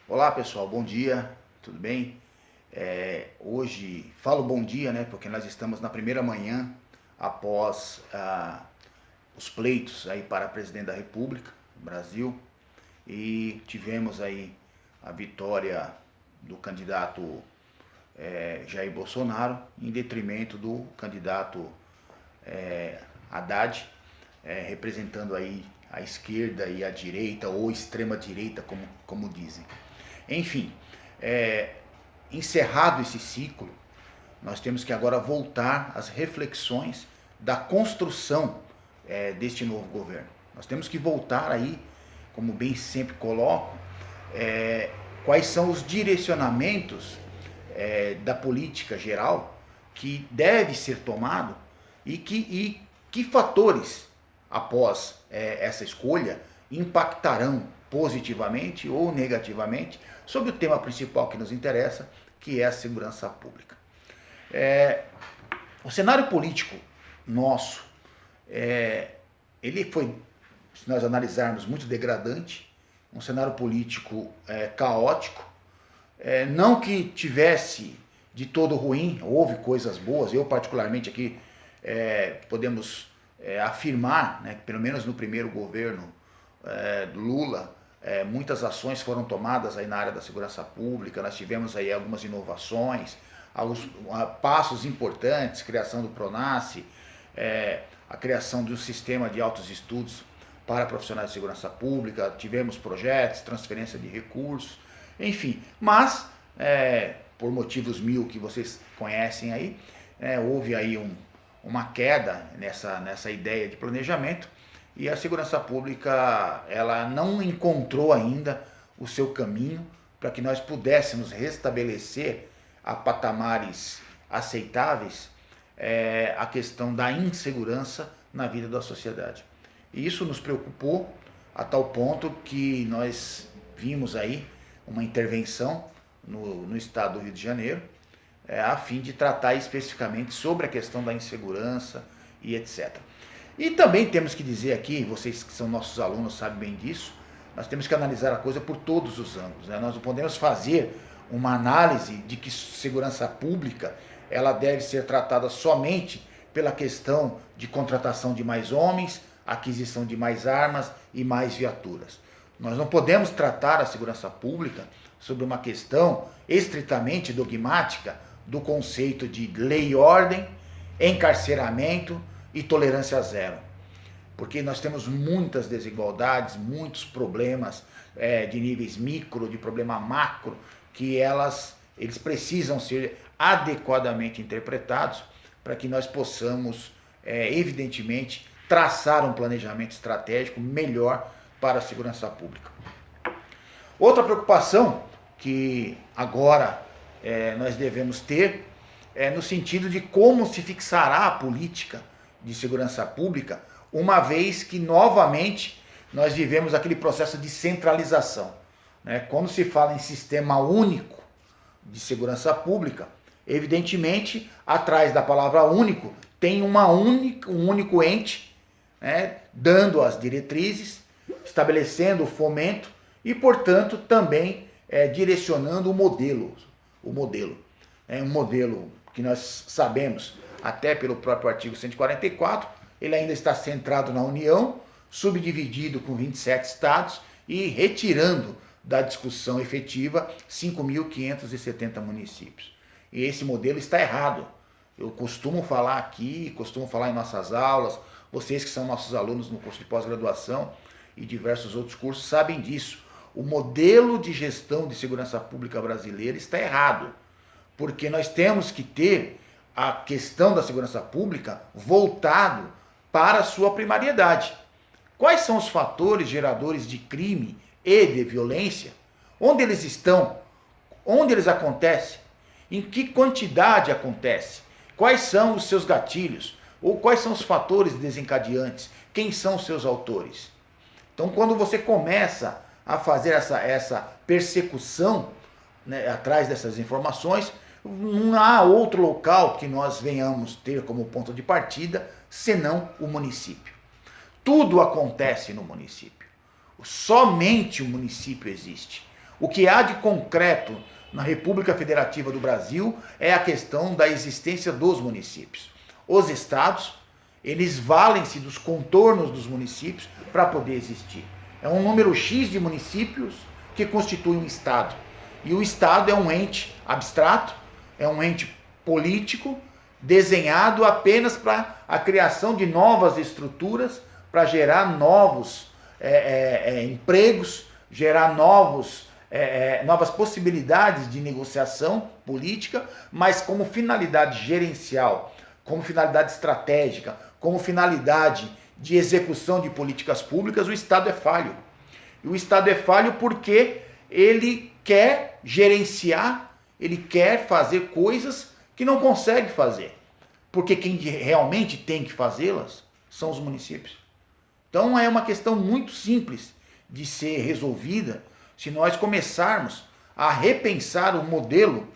Olá pessoal, bom dia, tudo bem? Hoje falo bom dia, né? Porque nós estamos na primeira manhã após os pleitos aí para presidente da República do Brasil e tivemos aí a vitória do candidato Jair Bolsonaro em detrimento do candidato Haddad, representando aí a esquerda e a direita ou extrema direita, como dizem. Enfim, é, encerrado esse ciclo, nós temos que agora voltar às reflexões da construção deste novo governo. Nós temos que voltar aí, como bem sempre coloco, quais são os direcionamentos da política geral que deve ser tomado e que fatores, após essa escolha, impactarão positivamente ou negativamente sobre o tema principal que nos interessa, que é a segurança pública. O cenário político nosso, ele foi, se nós analisarmos, muito degradante, um cenário político caótico, não que tivesse de todo ruim, houve coisas boas, eu particularmente aqui podemos afirmar, né, que pelo menos no primeiro governo do Lula, muitas ações foram tomadas aí na área da segurança pública, nós tivemos aí algumas inovações, alguns passos importantes, criação do PRONASSE, a criação de um sistema de altos estudos para profissionais de segurança pública, tivemos projetos, transferência de recursos, enfim, mas por motivos mil que vocês conhecem aí, houve aí uma queda nessa ideia de planejamento e a segurança pública ela não encontrou ainda o seu caminho para que nós pudéssemos restabelecer a patamares aceitáveis a questão da insegurança na vida da sociedade. E isso nos preocupou a tal ponto que nós vimos aí uma intervenção no estado do Rio de Janeiro, a fim de tratar especificamente sobre a questão da insegurança e etc. E também temos que dizer aqui, vocês que são nossos alunos sabem bem disso, nós temos que analisar a coisa por todos os ângulos, né? Nós não podemos fazer uma análise de que segurança pública ela deve ser tratada somente pela questão de contratação de mais homens, aquisição de mais armas e mais viaturas. Nós não podemos tratar a segurança pública sobre uma questão estritamente dogmática do conceito de lei e ordem, encarceramento e tolerância zero. Porque nós temos muitas desigualdades, muitos problemas de níveis micro, de problema macro, que eles precisam ser adequadamente interpretados para que nós possamos, evidentemente, traçar um planejamento estratégico melhor para a segurança pública. Outra preocupação que agora nós devemos ter no sentido de como se fixará a política de segurança pública, uma vez que novamente nós vivemos aquele processo de centralização. Quando se fala em sistema único de segurança pública, evidentemente, atrás da palavra único, tem um único ente, dando as diretrizes, estabelecendo o fomento e, portanto, também direcionando o modelo. Um modelo que nós sabemos, até pelo próprio artigo 144, ele ainda está centrado na União, subdividido com 27 estados e retirando da discussão efetiva 5.570 municípios. E esse modelo está errado. Eu costumo falar aqui, costumo falar em nossas aulas, vocês que são nossos alunos no curso de pós-graduação e diversos outros cursos sabem disso. O modelo de gestão de segurança pública brasileira está errado, porque nós temos que ter a questão da segurança pública voltado para a sua primariedade. Quais são os fatores geradores de crime e de violência? Onde eles estão? Onde eles acontecem? Em que quantidade acontece? Quais são os seus gatilhos? Ou quais são os fatores desencadeantes? Quem são os seus autores? Então, quando você começa a fazer essa persecução, atrás dessas informações, não há outro local que nós venhamos ter como ponto de partida senão o município. Tudo acontece no município. Somente o município existe. O que há de concreto na República Federativa do Brasil é a questão da existência dos municípios. Os estados, eles valem-se dos contornos dos municípios para poder existir. É um número X de municípios que constitui um estado. E o estado é um ente abstrato, é um ente político, desenhado apenas para a criação de novas estruturas, para gerar novos empregos, gerar novas possibilidades de negociação política, mas como finalidade gerencial, como finalidade estratégica, como finalidade de execução de políticas públicas, o Estado é falho. E o Estado é falho porque ele quer gerenciar, ele quer fazer coisas que não consegue fazer. Porque quem realmente tem que fazê-las são os municípios. Então é uma questão muito simples de ser resolvida se nós começarmos a repensar o modelo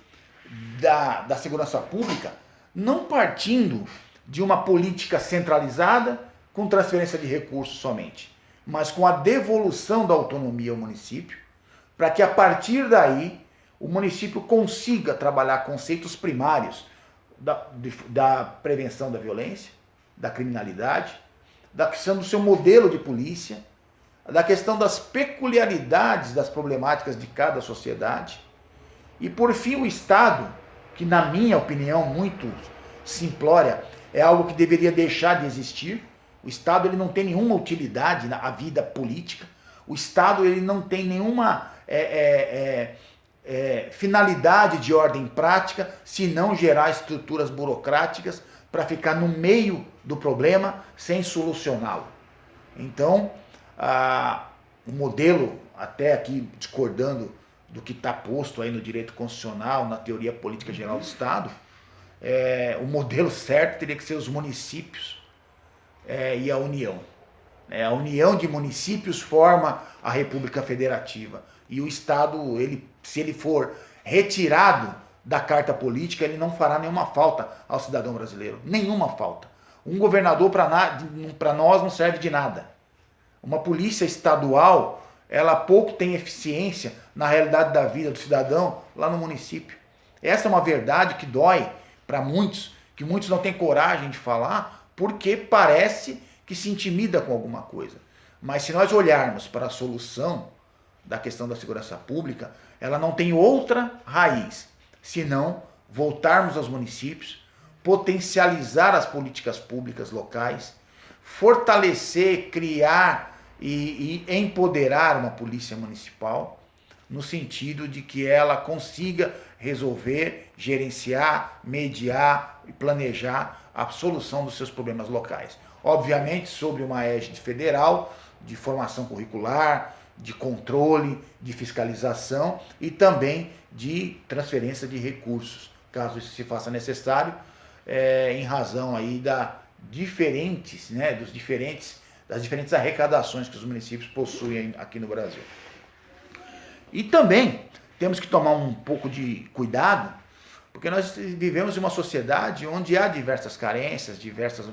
da segurança pública, não partindo de uma política centralizada com transferência de recursos somente, mas com a devolução da autonomia ao município, para que a partir daí o município consiga trabalhar conceitos primários da prevenção da violência, da criminalidade, da questão do seu modelo de polícia, da questão das peculiaridades das problemáticas de cada sociedade. E por fim o Estado, que na minha opinião muito simplória, é algo que deveria deixar de existir. O Estado ele não tem nenhuma utilidade na vida política. O Estado ele não tem nenhuma finalidade de ordem prática, se não gerar estruturas burocráticas para ficar no meio do problema sem solucioná-lo. Então, o modelo, até aqui discordando do que está posto aí no direito constitucional, na teoria política geral do Estado, o modelo certo teria que ser os municípios e a União. A união de municípios forma a República Federativa. E o Estado, se ele for retirado da carta política, ele não fará nenhuma falta ao cidadão brasileiro. Nenhuma falta. Um governador para nós não serve de nada. Uma polícia estadual, ela pouco tem eficiência na realidade da vida do cidadão lá no município. Essa é uma verdade que dói para muitos, que muitos não têm coragem de falar, porque parece que se intimida com alguma coisa. Mas se nós olharmos para a solução da questão da segurança pública, ela não tem outra raiz, senão voltarmos aos municípios, potencializar as políticas públicas locais, fortalecer, criar e empoderar uma polícia municipal, no sentido de que ela consiga resolver, gerenciar, mediar e planejar a solução dos seus problemas locais. Obviamente, sob uma égide federal, de formação curricular, de controle, de fiscalização e também de transferência de recursos, caso isso se faça necessário, em razão aí das diferentes arrecadações que os municípios possuem aqui no Brasil. E também temos que tomar um pouco de cuidado, porque nós vivemos em uma sociedade onde há diversas carências, diversas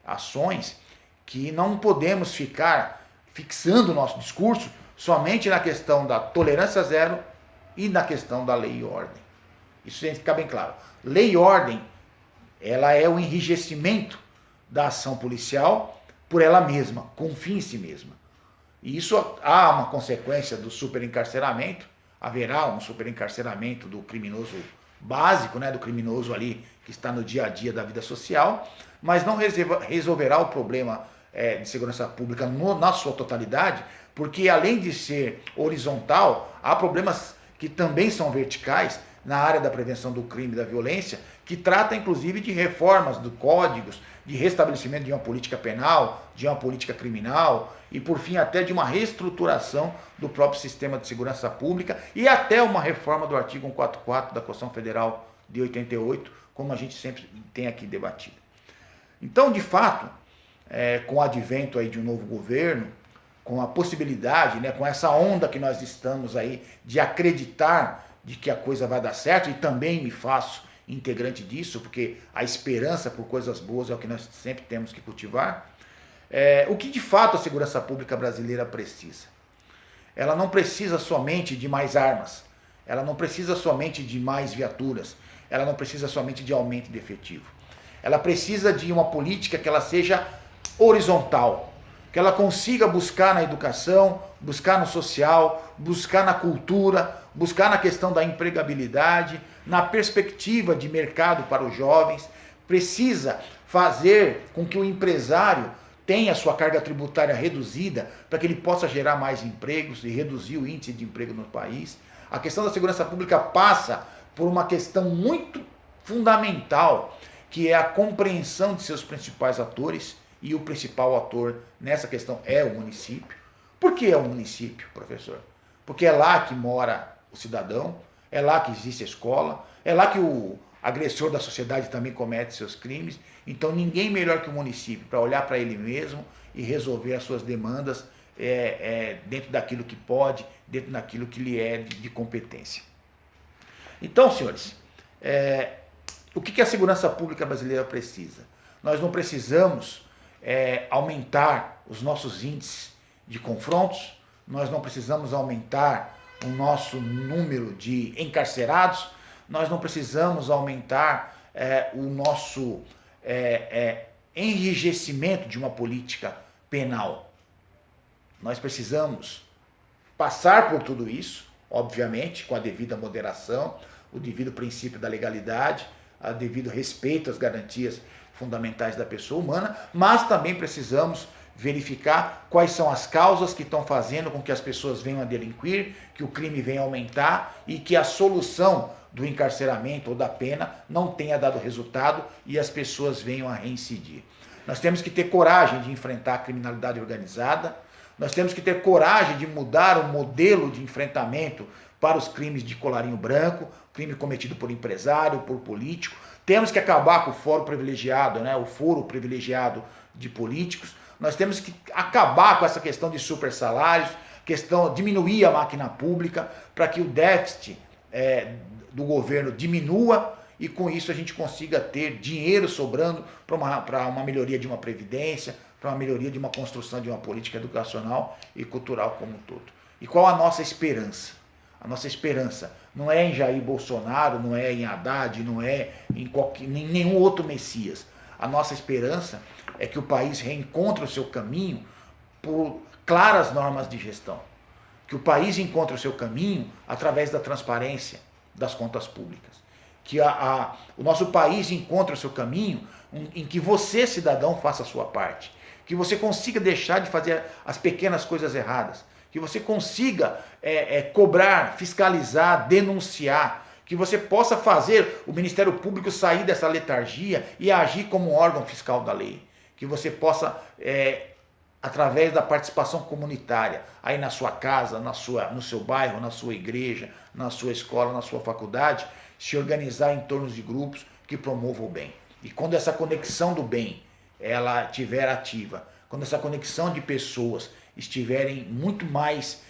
ações, que não podemos ficar fixando o nosso discurso somente na questão da tolerância zero e na questão da lei e ordem. Isso tem que ficar bem claro. Lei e ordem, ela é o enrijecimento da ação policial por ela mesma, com fim em si mesma. E isso há uma consequência do superencarceramento, haverá um superencarceramento do criminoso básico, do criminoso ali que está no dia a dia da vida social, mas não resolverá o problema de segurança pública na sua totalidade, porque além de ser horizontal, há problemas que também são verticais na área da prevenção do crime e da violência, que trata inclusive de reformas do códigos, de restabelecimento de uma política penal, de uma política criminal e por fim até de uma reestruturação do próprio sistema de segurança pública e até uma reforma do artigo 144 da Constituição Federal de 88, como a gente sempre tem aqui debatido. Então, de fato, com o advento aí de um novo governo, com a possibilidade, com essa onda que nós estamos aí de acreditar de que a coisa vai dar certo, e também me faço integrante disso, porque a esperança por coisas boas é o que nós sempre temos que cultivar, o que de fato a segurança pública brasileira precisa? ela não precisa somente de mais armas, ela não precisa somente de mais viaturas, ela não precisa somente de aumento de efetivo. Ela precisa de uma política que ela seja horizontal, que ela consiga buscar na educação, buscar no social, buscar na cultura, buscar na questão da empregabilidade, na perspectiva de mercado para os jovens, precisa fazer com que o empresário tenha sua carga tributária reduzida para que ele possa gerar mais empregos e reduzir o índice de emprego no país. A questão da segurança pública passa por uma questão muito fundamental, que é a compreensão de seus principais atores, e o principal ator nessa questão é o município. Por que é o município, professor? Porque é lá que mora o cidadão, é lá que existe a escola, é lá que o agressor da sociedade também comete seus crimes. Então ninguém melhor que o município para olhar para ele mesmo e resolver as suas demandas dentro daquilo que pode, dentro daquilo que lhe é de competência. Então, senhores, o que a segurança pública brasileira precisa? Nós não precisamos aumentar os nossos índices de confrontos, nós não precisamos aumentar o nosso número de encarcerados, nós não precisamos aumentar o nosso enrijecimento de uma política penal. Nós precisamos passar por tudo isso, obviamente, com a devida moderação, o devido princípio da legalidade, o devido respeito às garantias fundamentais da pessoa humana, mas também precisamos verificar quais são as causas que estão fazendo com que as pessoas venham a delinquir, que o crime venha a aumentar e que a solução do encarceramento ou da pena não tenha dado resultado e as pessoas venham a reincidir. Nós temos que ter coragem de enfrentar a criminalidade organizada, nós temos que ter coragem de mudar o modelo de enfrentamento para os crimes de colarinho branco, crime cometido por empresário, por político. Temos que acabar com o foro privilegiado, o foro privilegiado de políticos. Nós temos que acabar com essa questão de super salários, diminuir a máquina pública para que o déficit do governo diminua e com isso a gente consiga ter dinheiro sobrando para uma melhoria de uma previdência, para uma melhoria de uma construção de uma política educacional e cultural como um todo. E qual a nossa esperança? A nossa esperança não é em Jair Bolsonaro, não é em Haddad, não é em nenhum outro Messias. A nossa esperança é que o país reencontre o seu caminho por claras normas de gestão. Que o país encontre o seu caminho através da transparência das contas públicas. Que o nosso país encontre o seu caminho em que você, cidadão, faça a sua parte. Que você consiga deixar de fazer as pequenas coisas erradas. Que você consiga cobrar, fiscalizar, denunciar, que você possa fazer o Ministério Público sair dessa letargia e agir como um órgão fiscal da lei. Que você possa, através da participação comunitária, aí na sua casa, no seu bairro, na sua igreja, na sua escola, na sua faculdade, se organizar em torno de grupos que promovam o bem. E quando essa conexão do bem ela estiver ativa, quando essa conexão de pessoas estiverem muito mais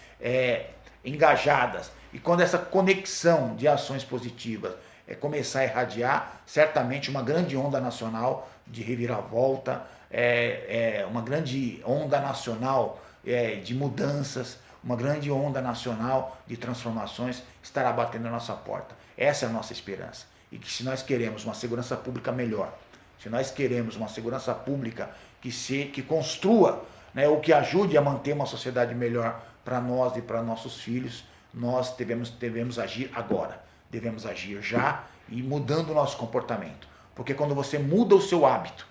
engajadas e quando essa conexão de ações positivas começar a irradiar, certamente uma grande onda nacional de reviravolta, uma grande onda nacional de mudanças, uma grande onda nacional de transformações estará batendo na nossa porta. Essa é a nossa esperança. E que se nós queremos uma segurança pública melhor, se nós queremos uma segurança pública que construa, ou que ajude a manter uma sociedade melhor para nós e para nossos filhos, nós devemos agir agora. Devemos agir já e mudando o nosso comportamento. Porque quando você muda o seu hábito,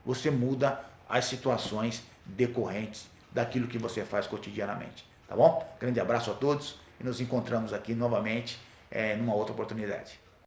você muda as situações decorrentes daquilo que você faz cotidianamente. Tá bom? Grande abraço a todos e nos encontramos aqui novamente numa outra oportunidade.